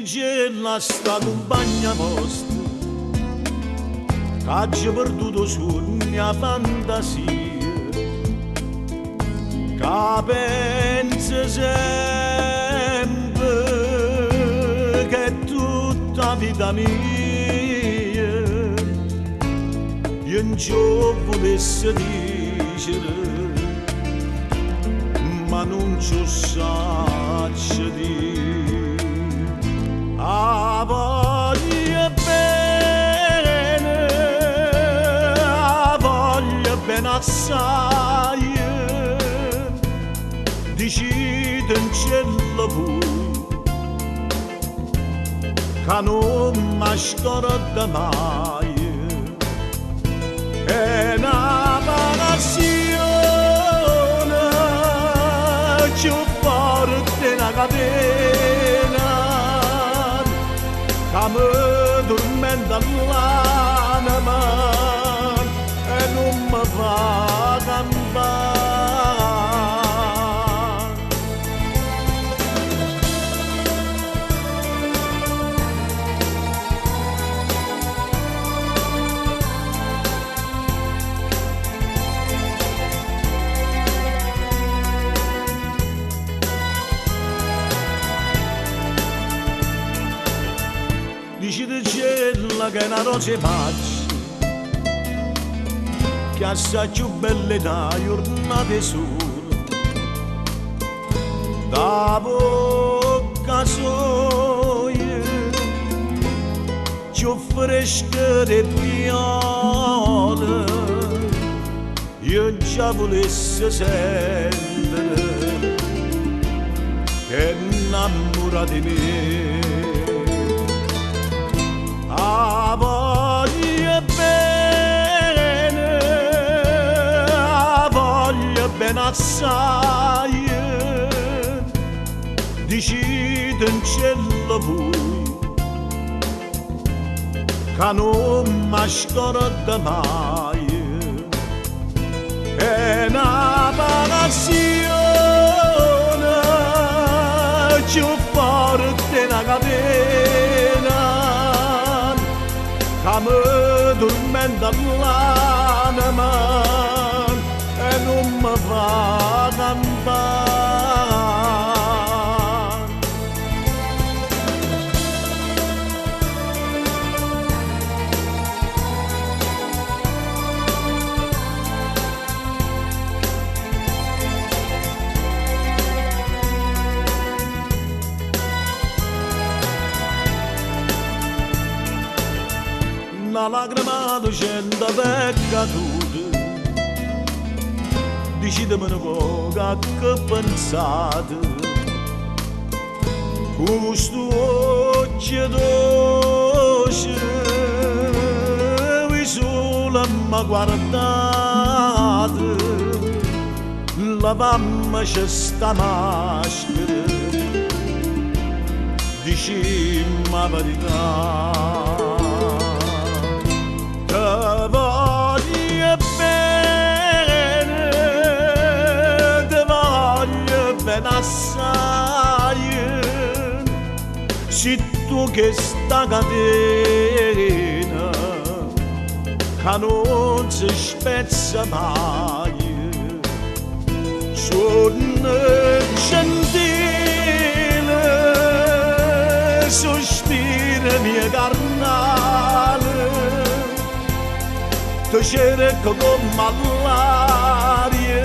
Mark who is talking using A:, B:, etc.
A: c'è la sta compagna vostra che ha perduto sulla mia fantasia, che pensa sempre che è tutta vita mia. Io non ci volessi dire, ma non ci saggio dire. A voglio bene assai, decide in cielo voi, che non mi scorda mai. È una passione più forte una catena che mi tormenta l'anima e non mi fa campare. Dici di cielo che è una rosa faccia, che assai più belle da giornate sole, da bocca soia, più fresca di viola, io già volessi sentire che innamora di me. A voglio bene assai, decide in cielo voi, che non mi scorda mai. È una passione più forte una catena che mi tormenta l'anima e non mi fa campare. Una lacrima docenda peccatuta, decidimi un po' che pensate, questo occhio dolce vi solo mi guardate, la mamma c'è sta maschera, dicimmi la verità. Te voglio bene assai, se tu che sta catena che non si spezza mai, sono gentile, sospira mia carnale, ti cerco come all'aria,